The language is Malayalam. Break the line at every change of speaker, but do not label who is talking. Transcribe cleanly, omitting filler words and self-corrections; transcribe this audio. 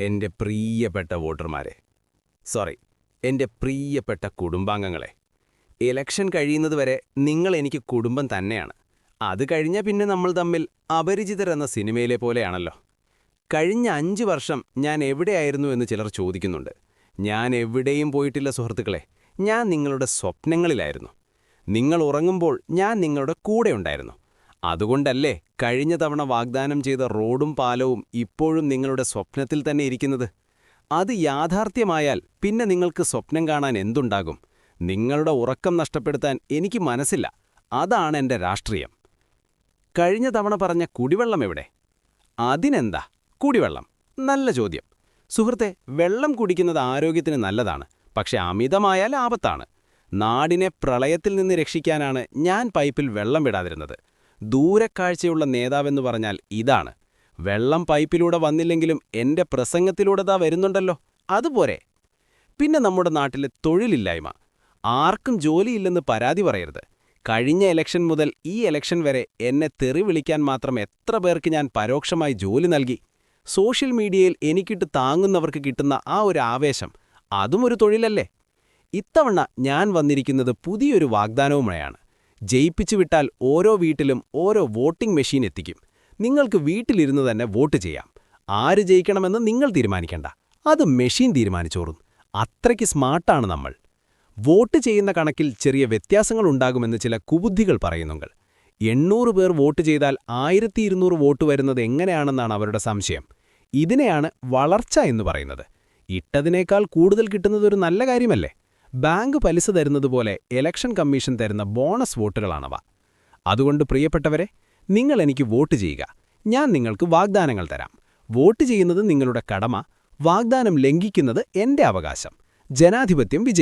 എൻ്റെ പ്രിയപ്പെട്ട വോട്ടർമാരെ, സോറി, എൻ്റെ പ്രിയപ്പെട്ട കുടുംബാംഗങ്ങളെ, ഇലക്ഷൻ കഴിയുന്നതുവരെ നിങ്ങൾ എനിക്ക് കുടുംബം തന്നെയാണ്. അത് കഴിഞ്ഞാൽ പിന്നെ നമ്മൾ തമ്മിൽ അപരിചിതർ എന്ന സിനിമയിലെ പോലെയാണല്ലോ. കഴിഞ്ഞ 5 വർഷം ഞാൻ എവിടെയായിരുന്നു എന്ന് ചിലർ ചോദിക്കുന്നുണ്ട്. ഞാൻ എവിടെയും പോയിട്ടില്ല സുഹൃത്തുക്കളെ. ഞാൻ നിങ്ങളുടെ സ്വപ്നങ്ങളിലായിരുന്നു. നിങ്ങൾ ഉറങ്ങുമ്പോൾ ഞാൻ നിങ്ങളുടെ കൂടെ ഉണ്ടായിരുന്നു. അതുകൊണ്ടല്ലേ കഴിഞ്ഞ തവണ വാഗ്ദാനം ചെയ്ത റോഡും പാലവും ഇപ്പോഴും നിങ്ങളുടെ സ്വപ്നത്തിൽ തന്നെ ഇരിക്കുന്നത്. അത് യാഥാർത്ഥ്യമായാൽ പിന്നെ നിങ്ങൾക്ക് സ്വപ്നം കാണാൻ എന്തുണ്ടാകും? നിങ്ങളുടെ ഉറക്കം നഷ്ടപ്പെടുത്താൻ എനിക്ക് മനസ്സില്ല. അതാണ് എൻ്റെ രാഷ്ട്രീയം. കഴിഞ്ഞ തവണ പറഞ്ഞ കുടിവെള്ളം എവിടെ? അതിനെന്താ കുടിവെള്ളം? നല്ല ചോദ്യം. സുഹൃത്തെ, വെള്ളം കുടിക്കുന്നത് ആരോഗ്യത്തിന് നല്ലതാണ്, പക്ഷെ അമിതമായാൽ ആപത്താണ്. നാടിനെ പ്രളയത്തിൽ നിന്ന് രക്ഷിക്കാനാണ് ഞാൻ പൈപ്പിൽ വെള്ളം വിടാതിരുന്നത്. ദൂരക്കാഴ്ചയുള്ള നേതാവെന്ന് പറഞ്ഞാൽ ഇതാണ്. വെള്ളം പൈപ്പിലൂടെ വന്നില്ലെങ്കിലും എൻ്റെ പ്രസംഗത്തിലൂടെ ദാ വരുന്നുണ്ടല്ലോ, അതുപോരെ. പിന്നെ നമ്മുടെ നാട്ടിലെ തൊഴിലില്ലായ്മ. ആർക്കും ജോലിയില്ലെന്ന് പരാതി പറയരുത്. കഴിഞ്ഞ ഇലക്ഷൻ മുതൽ ഈ ഇലക്ഷൻ വരെ എന്നെ തെറി വിളിക്കാൻ മാത്രം എത്ര പേർക്ക് ഞാൻ പരോക്ഷമായി ജോലി നൽകി. സോഷ്യൽ മീഡിയയിൽ എനിക്കിട്ട് താങ്ങുന്നവർക്ക് കിട്ടുന്ന ആ ഒരു ആവേശം, അതും ഒരു തൊഴിലല്ലേ? ഇത്തവണ ഞാൻ വന്നിരിക്കുന്നത് പുതിയൊരു വാഗ്ദാനവുമായാണ്. ജയിപ്പിച്ചു വിട്ടാൽ ഓരോ വീട്ടിലും ഓരോ വോട്ടിംഗ് മെഷീൻ എത്തിക്കും. നിങ്ങൾക്ക് വീട്ടിലിരുന്ന് തന്നെ വോട്ട് ചെയ്യാം. ആര് ജയിക്കണമെന്ന് നിങ്ങൾ തീരുമാനിക്കണ്ട, അത് മെഷീൻ തീരുമാനിച്ചോറും. അത്രയ്ക്ക് സ്മാർട്ടാണ് നമ്മൾ. വോട്ട് ചെയ്യുന്ന കണക്കിൽ ചെറിയ വ്യത്യാസങ്ങളുണ്ടാകുമെന്ന് ചില കുബുദ്ധികൾ പറയുന്നുണ്ട്. 800 പേർ വോട്ട് ചെയ്താൽ 1200 വോട്ട് വരുന്നത് എങ്ങനെയാണെന്നാണ് അവരുടെ സംശയം. ഇതിനെയാണ് വളർച്ച എന്ന് പറയുന്നത്. ഇട്ടതിനേക്കാൾ കൂടുതൽ കിട്ടുന്നതൊരു നല്ല കാര്യമല്ലേ? ബാങ്ക് പലിശ തരുന്നതുപോലെ ഇലക്ഷൻ കമ്മീഷൻ തരുന്ന ബോണസ് വോട്ടുകളാണവ. അതുകൊണ്ട് പ്രിയപ്പെട്ടവരെ, നിങ്ങൾ എനിക്ക് വോട്ട് ചെയ്യുക. ഞാൻ നിങ്ങൾക്ക് വാഗ്ദാനങ്ങൾ തരാം. വോട്ട് ചെയ്യുന്നത് നിങ്ങളുടെ കടമ, വാഗ്ദാനം ലംഘിക്കുന്നത് എൻ്റെ അവകാശം. ജനാധിപത്യം വിജയിക്കും.